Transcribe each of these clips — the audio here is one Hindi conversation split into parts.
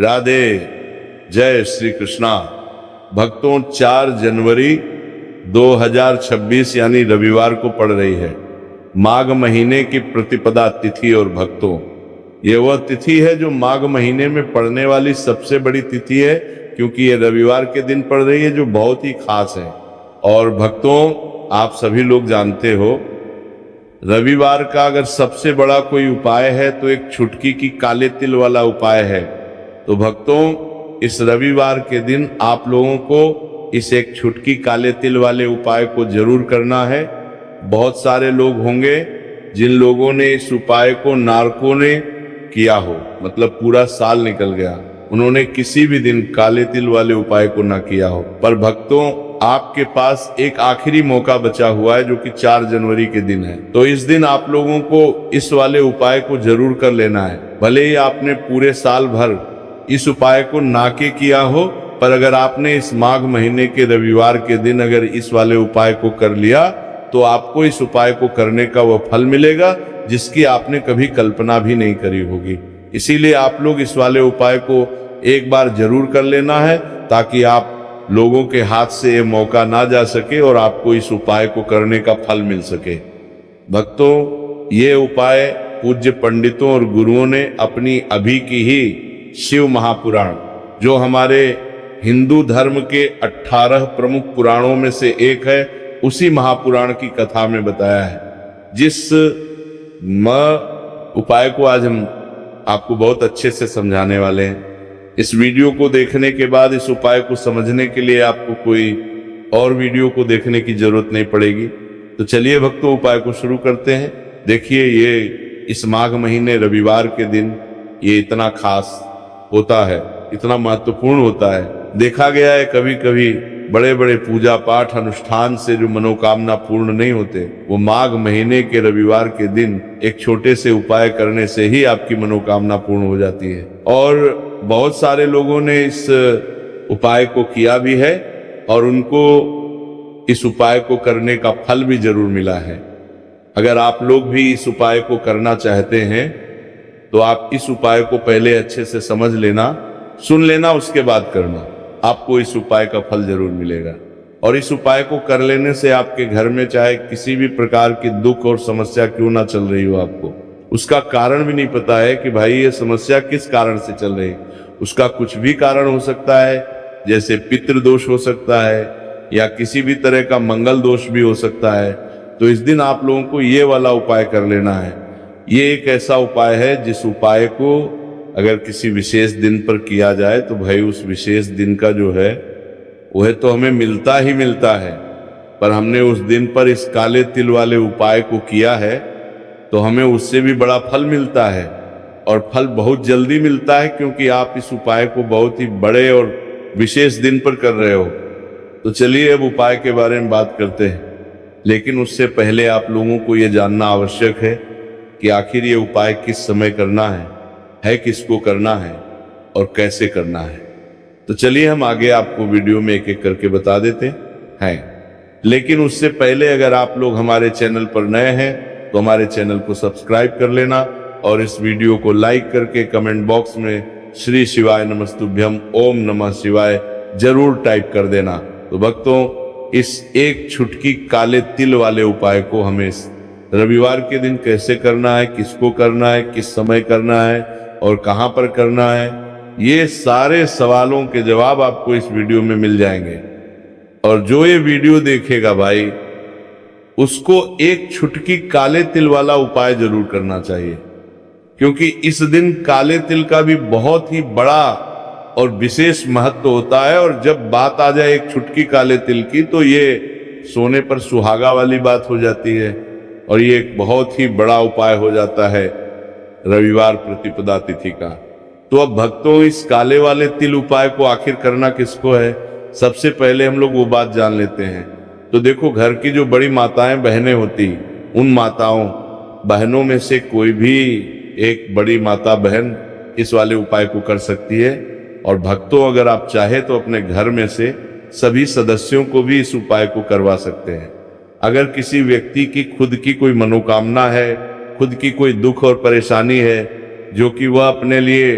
राधे, जय श्री कृष्णा। भक्तों, 4 जनवरी 2026 यानी रविवार को पड़ रही है माघ महीने की प्रतिपदा तिथि। और भक्तों, ये वह तिथि है जो माघ महीने में पड़ने वाली सबसे बड़ी तिथि है, क्योंकि ये रविवार के दिन पड़ रही है, जो बहुत ही खास है। और भक्तों, आप सभी लोग जानते हो, रविवार का अगर सबसे बड़ा कोई उपाय है तो एक छुटकी की काले तिल वाला उपाय है। तो भक्तों, इस रविवार के दिन आप लोगों को इस एक छुटकी काले तिल वाले उपाय को जरूर करना है। बहुत सारे लोग होंगे जिन लोगों ने इस उपाय को नारकों ने किया हो, मतलब पूरा साल निकल गया, उन्होंने किसी भी दिन काले तिल वाले उपाय को ना किया हो। पर भक्तों, आपके पास एक आखिरी मौका बचा हुआ है, जो कि 4 जनवरी के दिन है। तो इस दिन आप लोगों को इस वाले उपाय को जरूर कर लेना है। भले ही आपने पूरे साल भर इस उपाय को ना के किया हो, पर अगर आपने इस माघ महीने के रविवार के दिन अगर इस वाले उपाय को कर लिया, तो आपको इस उपाय को करने का वह फल मिलेगा जिसकी आपने कभी कल्पना भी नहीं करी होगी। इसीलिए आप लोग इस वाले उपाय को एक बार जरूर कर लेना है, ताकि आप लोगों के हाथ से ये मौका ना जा सके और आपको इस उपाय को करने का फल मिल सके। भक्तों, ये उपाय पूज्य पंडितों और गुरुओं ने अपनी अभी की ही शिव महापुराण, जो हमारे हिंदू धर्म के 18 प्रमुख पुराणों में से एक है, उसी महापुराण की कथा में बताया है। जिस उपाय को आज हम आपको बहुत अच्छे से समझाने वाले हैं। इस वीडियो को देखने के बाद इस उपाय को समझने के लिए आपको कोई और वीडियो को देखने की जरूरत नहीं पड़ेगी। तो चलिए भक्तों, उपाय को शुरू करते हैं। देखिए, ये इस माघ महीने रविवार के दिन ये इतना खास होता है, इतना महत्वपूर्ण होता है। देखा गया है कभी कभी बड़े बड़े पूजा पाठ अनुष्ठान से जो मनोकामना पूर्ण नहीं होते, वो माघ महीने के रविवार के दिन एक छोटे से उपाय करने से ही आपकी मनोकामना पूर्ण हो जाती है। और बहुत सारे लोगों ने इस उपाय को किया भी है और उनको इस उपाय को करने का फल भी जरूर मिला है। अगर आप लोग भी इस उपाय को करना चाहते हैं तो आप इस उपाय को पहले अच्छे से समझ लेना, सुन लेना, उसके बाद करना। आपको इस उपाय का फल जरूर मिलेगा। और इस उपाय को कर लेने से आपके घर में चाहे किसी भी प्रकार की दुख और समस्या क्यों ना चल रही हो, आपको उसका कारण भी नहीं पता है कि भाई ये समस्या किस कारण से चल रही है। उसका कुछ भी कारण हो सकता है, जैसे पितृदोष हो सकता है या किसी भी तरह का मंगल दोष भी हो सकता है। तो इस दिन आप लोगों को ये वाला उपाय कर लेना है। ये एक ऐसा उपाय है जिस उपाय को अगर किसी विशेष दिन पर किया जाए तो भाई उस विशेष दिन का जो है वह तो हमें मिलता ही मिलता है। पर हमने उस दिन पर इस काले तिल वाले उपाय को किया है तो हमें उससे भी बड़ा फल मिलता है, और फल बहुत जल्दी मिलता है, क्योंकि आप इस उपाय को बहुत ही बड़े और विशेष दिन पर कर रहे हो। तो चलिए अब उपाय के बारे में बात करते हैं। लेकिन उससे पहले आप लोगों को यह जानना आवश्यक है कि आखिर ये उपाय किस समय करना है किसको करना है और कैसे करना है। तो चलिए हम आगे आपको वीडियो में एक एक करके बता देते हैं। लेकिन उससे पहले अगर आप लोग हमारे चैनल पर नए हैं तो हमारे चैनल को सब्सक्राइब कर लेना और इस वीडियो को लाइक करके कमेंट बॉक्स में श्री शिवाय नमस्तुभ्यम ओम नमः शिवाय जरूर टाइप कर देना। तो भक्तों, इस एक छुटकी काले तिल वाले उपाय को हमें रविवार के दिन कैसे करना है, किसको करना है, किस समय करना है और कहां पर करना है, ये सारे सवालों के जवाब आपको इस वीडियो में मिल जाएंगे। और जो ये वीडियो देखेगा भाई, उसको एक छुटकी काले तिल वाला उपाय जरूर करना चाहिए, क्योंकि इस दिन काले तिल का भी बहुत ही बड़ा और विशेष महत्व होता है। और जब बात आ जाए एक छुटकी काले तिल की, तो ये सोने पर सुहागा वाली बात हो जाती है और ये एक बहुत ही बड़ा उपाय हो जाता है रविवार प्रतिपदा तिथि का। तो अब भक्तों, इस काले वाले तिल उपाय को आखिर करना किसको है, सबसे पहले हम लोग वो बात जान लेते हैं। तो देखो, घर की जो बड़ी माताएं बहनें होती, उन माताओं बहनों में से कोई भी एक बड़ी माता बहन इस वाले उपाय को कर सकती है। और भक्तों, अगर आप चाहे तो अपने घर में से सभी सदस्यों को भी इस उपाय को करवा सकते हैं। अगर किसी व्यक्ति की खुद की कोई मनोकामना है, खुद की कोई दुख और परेशानी है जो कि वह अपने लिए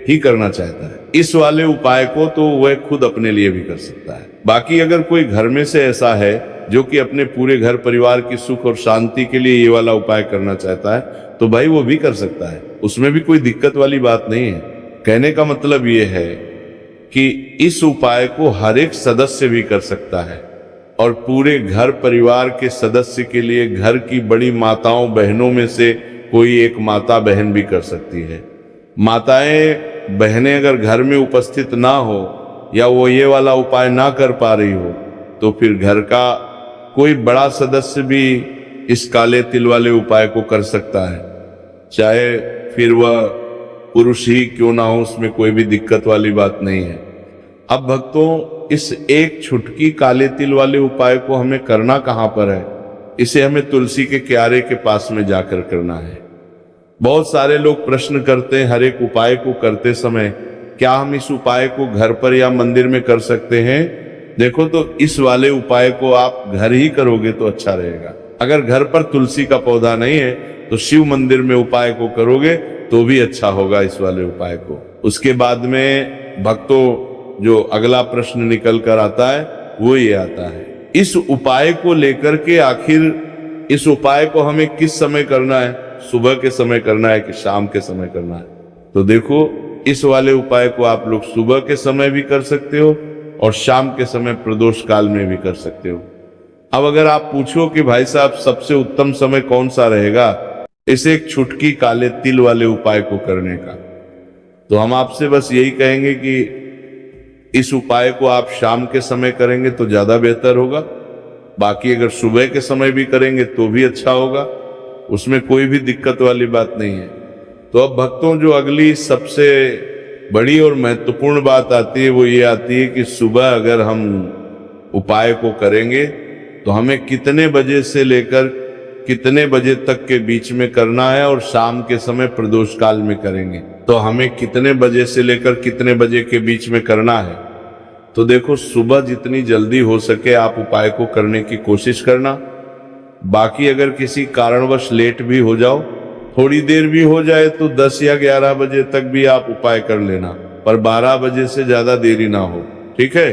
ही करना चाहता है। इस वाले उपाय को तो वह खुद अपने लिए भी कर सकता है। बाकी अगर कोई घर में से ऐसा है जो कि अपने पूरे घर परिवार की सुख और शांति के लिए ये वाला उपाय करना चाहता है, तो भाई वो भी कर सकता है, उसमें भी कोई दिक्कत वाली बात नहीं है। कहने का मतलब ये है कि इस उपाय को हर एक सदस्य भी कर सकता है और पूरे घर परिवार के सदस्य के लिए घर की बड़ी माताओं बहनों में से कोई एक माता बहन भी कर सकती है। माताएं बहनें अगर घर में उपस्थित ना हो या वो ये वाला उपाय ना कर पा रही हो, तो फिर घर का कोई बड़ा सदस्य भी इस काले तिल वाले उपाय को कर सकता है, चाहे फिर वह पुरुष ही क्यों ना हो, उसमें कोई भी दिक्कत वाली बात नहीं है। अब भक्तों, इस एक छुटकी काले तिल वाले उपाय को हमें करना कहां पर है? इसे हमें तुलसी के क्यारे के पास में जाकर करना है। बहुत सारे लोग प्रश्न करते हैं हर एक उपाय को करते समय, क्या हम इस उपाय को घर पर या मंदिर में कर सकते हैं? देखो, तो इस वाले उपाय को आप घर ही करोगे तो अच्छा रहेगा। अगर घर पर तुलसी का पौधा नहीं है तो शिव मंदिर में उपाय को करोगे तो भी अच्छा होगा इस वाले उपाय को। उसके बाद में भक्तों जो अगला प्रश्न निकल कर आता है वो ये आता है, इस उपाय को लेकर के आखिर इस उपाय को हमें किस समय करना है? सुबह के समय करना है कि शाम के समय करना है? तो देखो, इस वाले उपाय को आप लोग सुबह के समय भी कर सकते हो और शाम के समय प्रदोष काल में भी कर सकते हो। अब अगर आप पूछो कि भाई साहब सबसे उत्तम समय कौन सा रहेगा इस एक छुटकी काले तिल वाले उपाय को करने का, तो हम आपसे बस यही कहेंगे कि इस उपाय को आप शाम के समय करेंगे तो ज्यादा बेहतर होगा। बाकी अगर सुबह के समय भी करेंगे तो भी अच्छा होगा, उसमें कोई भी दिक्कत वाली बात नहीं है। तो अब भक्तों, जो अगली सबसे बड़ी और महत्वपूर्ण बात आती है वो ये आती है कि सुबह अगर हम उपाय को करेंगे तो हमें कितने बजे से लेकर कितने बजे तक के बीच में करना है, और शाम के समय प्रदोष काल में करेंगे तो हमें कितने बजे से लेकर कितने बजे के बीच में करना है। तो देखो, सुबह जितनी जल्दी हो सके आप उपाय को करने की कोशिश करना। बाकी अगर किसी कारणवश लेट भी हो जाओ, थोड़ी देर भी हो जाए, तो 10 या 11 बजे तक भी आप उपाय कर लेना, पर 12 बजे से ज्यादा देरी ना हो, ठीक है?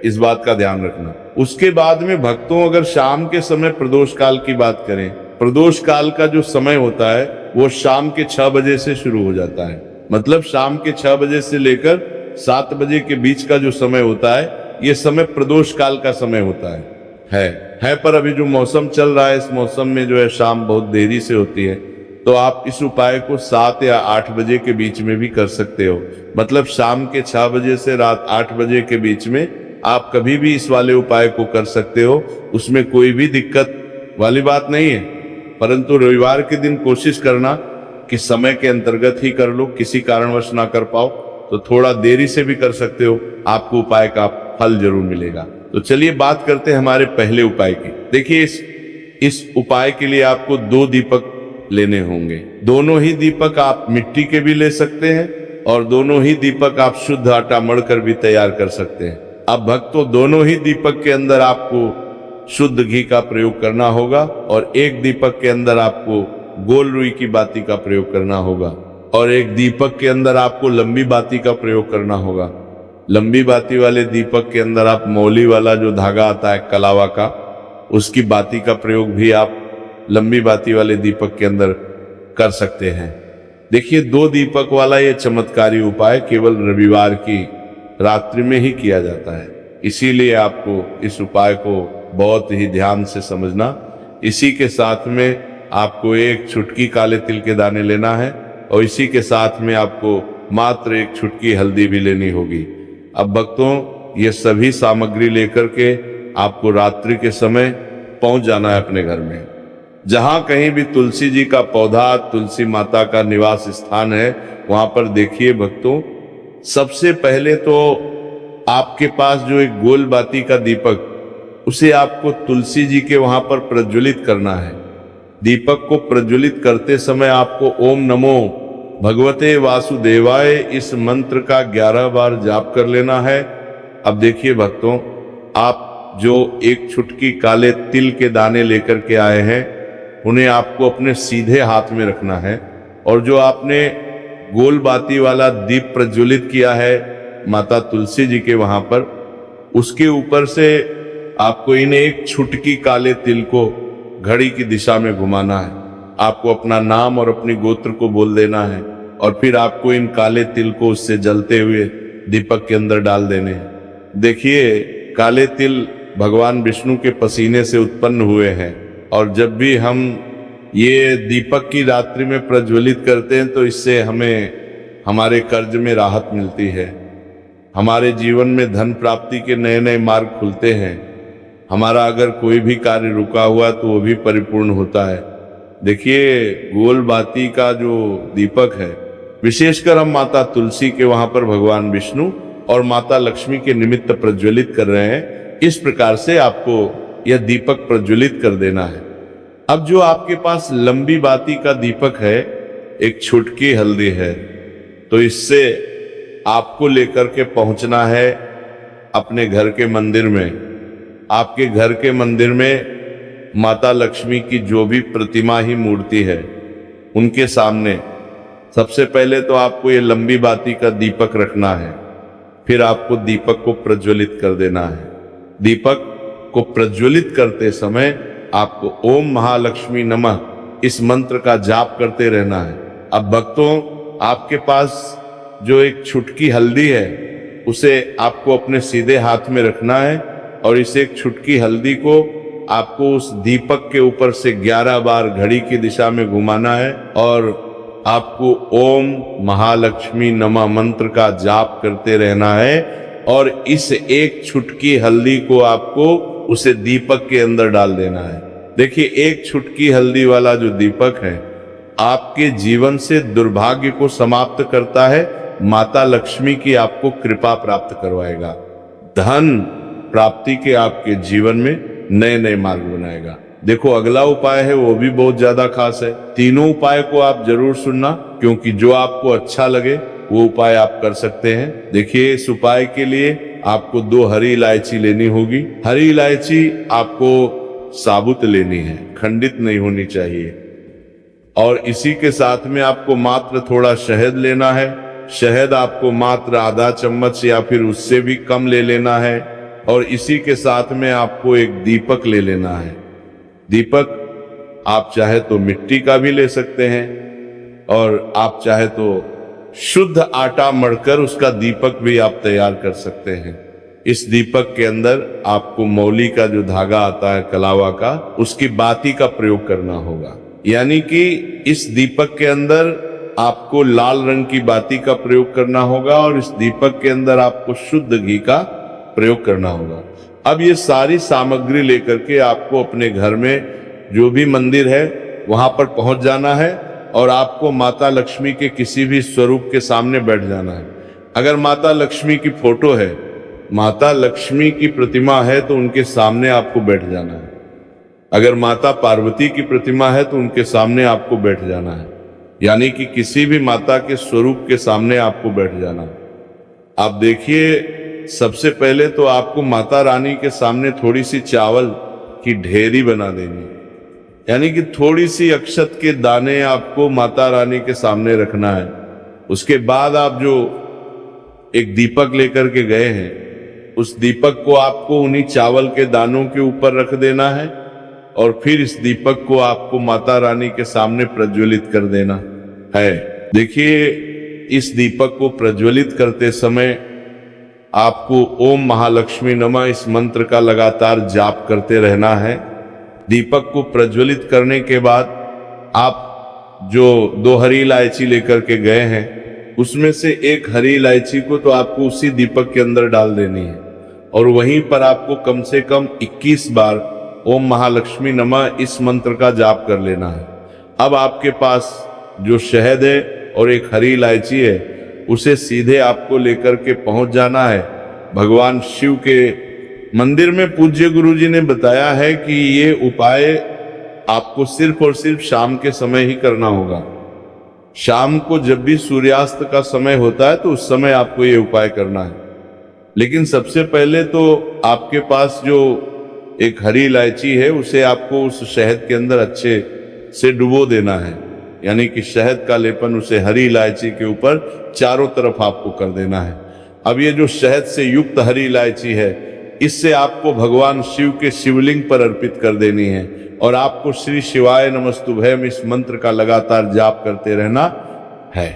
इस बात का ध्यान रखना। उसके बाद में भक्तों, अगर शाम के समय प्रदोष काल की बात करें, प्रदोष काल का जो समय होता है वो शाम के 6 बजे से शुरू हो जाता है। मतलब शाम के 6 बजे से लेकर 7 बजे के बीच का जो समय होता है, ये समय प्रदोष काल का समय होता है। पर अभी जो मौसम चल रहा है, इस मौसम में जो है शाम बहुत देरी से होती है, तो आप इस उपाय को 7 या 8 बजे के बीच में भी कर सकते हो। मतलब शाम के 6 बजे से रात 8 बजे के बीच में आप कभी भी इस वाले उपाय को कर सकते हो, उसमें कोई भी दिक्कत वाली बात नहीं है। परंतु रविवार के दिन कोशिश करना कि समय के अंतर्गत ही कर लो, किसी कारणवश ना कर पाओ तो थोड़ा देरी से भी कर सकते हो, आपको उपाय का फल जरूर मिलेगा। तो चलिए बात करते हैं हमारे पहले उपाय की। देखिए, इस उपाय के लिए आपको 2 दीपक लेने होंगे। दोनों ही दीपक आप मिट्टी के भी ले सकते हैं और दोनों ही दीपक आप शुद्ध आटा मढ़कर भी तैयार कर सकते हैं। अब भक्तों, दोनों ही दीपक के अंदर आपको शुद्ध घी का प्रयोग करना होगा और एक दीपक के अंदर आपको गोल रुई की बाती का प्रयोग करना होगा और एक दीपक के अंदर आपको लंबी बाती का प्रयोग करना होगा। लंबी बाती वाले दीपक के अंदर आप मौली वाला जो धागा आता है कलावा का, उसकी बाती का प्रयोग भी आप लंबी बाती वाले दीपक के अंदर कर सकते हैं। देखिए, 2 दीपक वाला ये चमत्कारी उपाय केवल रविवार की रात्रि में ही किया जाता है, इसीलिए आपको इस उपाय को बहुत ही ध्यान से समझना। इसी के साथ में आपको एक छुटकी काले तिल के दाने लेना है और इसी के साथ में आपको मात्र एक छुटकी हल्दी भी लेनी होगी। अब भक्तों, ये सभी सामग्री लेकर के आपको रात्रि के समय पहुंच जाना है अपने घर में। जहां कहीं भी तुलसी जी का पौधा, तुलसी माता का निवास स्थान है, वहां पर देखिए भक्तों, सबसे पहले तो आपके पास जो एक गोल बाती का दीपक, उसे आपको तुलसी जी के वहां पर प्रज्वलित करना है। दीपक को प्रज्वलित करते समय आपको ओम नमो भगवते वासुदेवाय इस मंत्र का 11 बार जाप कर लेना है। अब देखिए भक्तों, आप जो एक छुटकी काले तिल के दाने लेकर के आए हैं, उन्हें आपको अपने सीधे हाथ में रखना है और जो आपने गोल बाती वाला दीप प्रज्वलित किया है माता तुलसी जी के वहां पर, उसके ऊपर से आपको इन एक छुटकी काले तिल को घड़ी की दिशा में घुमाना है। आपको अपना नाम और अपनी गोत्र को बोल देना है और फिर आपको इन काले तिल को उससे जलते हुए दीपक के अंदर डाल देने हैं। देखिए, काले तिल भगवान विष्णु के पसीने से उत्पन्न हुए हैं और जब भी हम ये दीपक की रात्रि में प्रज्वलित करते हैं तो इससे हमें हमारे कर्ज में राहत मिलती है, हमारे जीवन में धन प्राप्ति के नए नए मार्ग खुलते हैं, हमारा अगर कोई भी कार्य रुका हुआ तो वो भी परिपूर्ण होता है। देखिए, गोल बाती का जो दीपक है, विशेषकर हम माता तुलसी के वहां पर भगवान विष्णु और माता लक्ष्मी के निमित्त प्रज्वलित कर रहे हैं। इस प्रकार से आपको यह दीपक प्रज्वलित कर देना है। अब जो आपके पास लंबी बाती का दीपक है, एक छुटकी हल्दी है, तो इससे आपको लेकर के पहुंचना है अपने घर के मंदिर में। आपके घर के मंदिर में माता लक्ष्मी की जो भी प्रतिमा ही मूर्ति है, उनके सामने सबसे पहले तो आपको ये लंबी बाती का दीपक रखना है। फिर आपको दीपक को प्रज्वलित कर देना है। दीपक को प्रज्वलित करते समय आपको ओम महालक्ष्मी नमः इस मंत्र का जाप करते रहना है। अब भक्तों, आपके पास जो एक छुटकी हल्दी है, उसे आपको अपने सीधे हाथ में रखना है और इस एक छुटकी हल्दी को आपको उस दीपक के ऊपर से 11 बार घड़ी की दिशा में घुमाना है और आपको ओम महालक्ष्मी नमः मंत्र का जाप करते रहना है और इस एक छुटकी हल्दी को आपको उसे दीपक के अंदर डाल देना है। देखिए, एक छुटकी हल्दी वाला जो दीपक है आपके जीवन से दुर्भाग्य को समाप्त करता है, माता लक्ष्मी की आपको कृपा प्राप्त करवाएगा, धन प्राप्ति के आपके जीवन में नए नए मार्ग बनाएगा। देखो, अगला उपाय है वो भी बहुत ज्यादा खास है। तीनों उपाय को आप जरूर सुनना, क्योंकि जो आपको अच्छा लगे वो उपाय आप कर सकते हैं। देखिए, इस उपाय के लिए आपको 2 हरी इलायची लेनी होगी। हरी इलायची आपको साबुत लेनी है, खंडित नहीं होनी चाहिए। और इसी के साथ में आपको मात्र थोड़ा शहद लेना है। शहद आपको मात्र आधा चम्मच या फिर उससे भी कम ले लेना है। और इसी के साथ में आपको एक दीपक ले लेना है। दीपक आप चाहे तो मिट्टी का भी ले सकते हैं और आप चाहे तो शुद्ध आटा मढ़कर उसका दीपक भी आप तैयार कर सकते हैं। इस दीपक के अंदर आपको मौली का जो धागा आता है कलावा का, उसकी बाती का प्रयोग करना होगा। यानी कि इस दीपक के अंदर आपको लाल रंग की बाती का प्रयोग करना होगा और इस दीपक के अंदर आपको शुद्ध घी का प्रयोग करना होगा। अब ये सारी सामग्री लेकर के आपको अपने घर में जो भी मंदिर है वहां पर पहुंच जाना है और आपको माता लक्ष्मी के किसी भी स्वरूप के सामने बैठ जाना है। अगर माता लक्ष्मी की फोटो है, माता लक्ष्मी की प्रतिमा है, तो उनके सामने आपको बैठ जाना है। अगर माता पार्वती की प्रतिमा है तो उनके सामने आपको बैठ जाना है। यानी कि किसी भी माता के स्वरूप के सामने आपको बैठ जाना है। आप देखिए, सबसे पहले तो आपको माता रानी के सामने थोड़ी सी चावल की ढेरी बना देनी, यानी कि थोड़ी सी अक्षत के दाने आपको माता रानी के सामने रखना है। उसके बाद आप जो एक दीपक लेकर के गए हैं, उस दीपक को आपको उन्हीं चावल के दानों के ऊपर रख देना है और फिर इस दीपक को आपको माता रानी के सामने प्रज्वलित कर देना है। देखिए, इस दीपक को प्रज्वलित करते समय आपको ओम महालक्ष्मी नमः इस मंत्र का लगातार जाप करते रहना है। दीपक को प्रज्वलित करने के बाद आप जो 2 हरी इलायची लेकर के गए हैं, उसमें से एक हरी इलायची को तो आपको उसी दीपक के अंदर डाल देनी है और वहीं पर आपको कम से कम 21 बार ओम महालक्ष्मी नमः इस मंत्र का जाप कर लेना है। अब आपके पास जो शहद है और एक हरी इलायची है, उसे सीधे आपको लेकर के पहुंच जाना है भगवान शिव के मंदिर में। पूज्य गुरु जी ने बताया है कि ये उपाय आपको सिर्फ और सिर्फ शाम के समय ही करना होगा। शाम को जब भी सूर्यास्त का समय होता है तो उस समय आपको ये उपाय करना है। लेकिन सबसे पहले तो आपके पास जो एक हरी इलायची है, उसे आपको उस शहद के अंदर अच्छे से डुबो देना है। यानी कि शहद का लेपन उसे हरी इलायची के ऊपर चारों तरफ आपको कर देना है। अब ये जो शहद से युक्त हरी इलायची है, इससे आपको भगवान शिव के शिवलिंग पर अर्पित कर देनी है और आपको श्री शिवाय नमस्तुभ्यम इस मंत्र का लगातार जाप करते रहना है।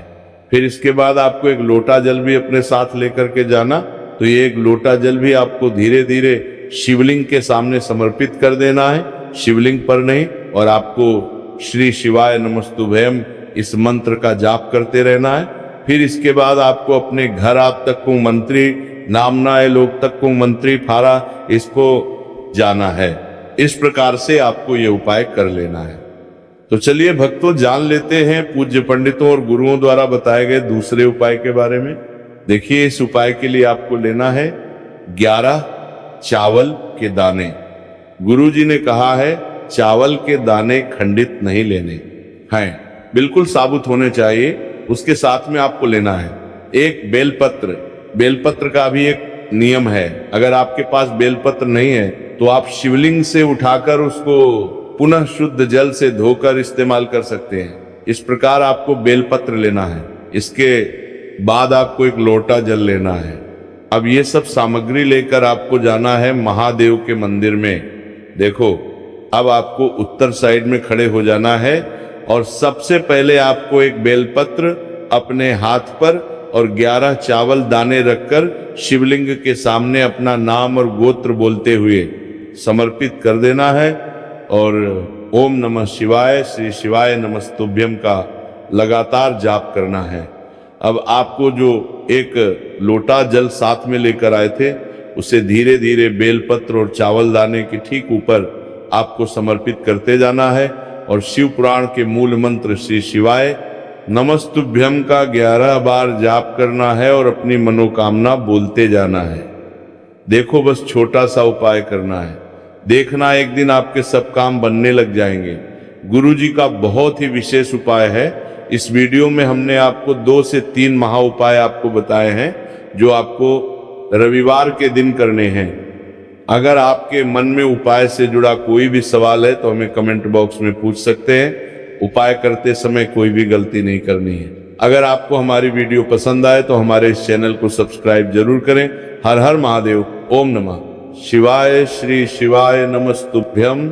फिर इसके बाद आपको एक लोटा जल भी अपने साथ लेकर के जाना। तो ये एक लोटा जल भी आपको धीरे धीरे शिवलिंग के सामने समर्पित कर देना है, शिवलिंग पर नहीं, और आपको श्री शिवाय नमस्तुभ्यम इस मंत्र का जाप करते रहना है। फिर इसके बाद आपको अपने घर आप तक को मंत्री नामना है लोग तक को मंत्री फारा इसको जाना है। इस प्रकार से आपको ये उपाय कर लेना है। तो चलिए भक्तों, जान लेते हैं पूज्य पंडितों और गुरुओं द्वारा बताए गए दूसरे उपाय के बारे में। देखिए, इस उपाय के लिए आपको लेना है 11 चावल के दाने। गुरु जी ने कहा है चावल के दाने खंडित नहीं लेने हैं, बिल्कुल साबुत होने चाहिए। उसके साथ में आपको लेना है एक बेलपत्र। बेलपत्र का भी एक नियम है, अगर आपके पास बेलपत्र नहीं है तो आप शिवलिंग से उठाकर उसको पुनः शुद्ध जल से धोकर इस्तेमाल कर सकते हैं। इस प्रकार आपको बेलपत्र लेना है। इसके बाद आपको एक लोटा जल लेना है। अब ये सब सामग्री लेकर आपको जाना है महादेव के मंदिर में। देखो, अब आपको उत्तर साइड में खड़े हो जाना है और सबसे पहले आपको एक बेलपत्र अपने हाथ पर और 11 चावल दाने रखकर शिवलिंग के सामने अपना नाम और गोत्र बोलते हुए समर्पित कर देना है और ओम नमः शिवाय श्री शिवाय नमस्तुभ्यम का लगातार जाप करना है। अब आपको जो एक लोटा जल साथ में लेकर आए थे, उसे धीरे धीरे बेलपत्र और चावल दाने के ठीक ऊपर आपको समर्पित करते जाना है और शिव पुराण के मूल मंत्र श्री शिवाय नमस्तुभ्यम का 11 बार जाप करना है और अपनी मनोकामना बोलते जाना है। देखो, बस छोटा सा उपाय करना है, देखना एक दिन आपके सब काम बनने लग जाएंगे। गुरु जी का बहुत ही विशेष उपाय है। इस वीडियो में हमने आपको 2 से 3 महा उपाय आपको बताए हैं जो आपको रविवार के दिन करने हैं। अगर आपके मन में उपाय से जुड़ा कोई भी सवाल है तो हमें कमेंट बॉक्स में पूछ सकते हैं। उपाय करते समय कोई भी गलती नहीं करनी है। अगर आपको हमारी वीडियो पसंद आए तो हमारे इस चैनल को सब्सक्राइब जरूर करें। हर हर महादेव। ओम नमः शिवाय श्री शिवाय नमस्तुभ्यम।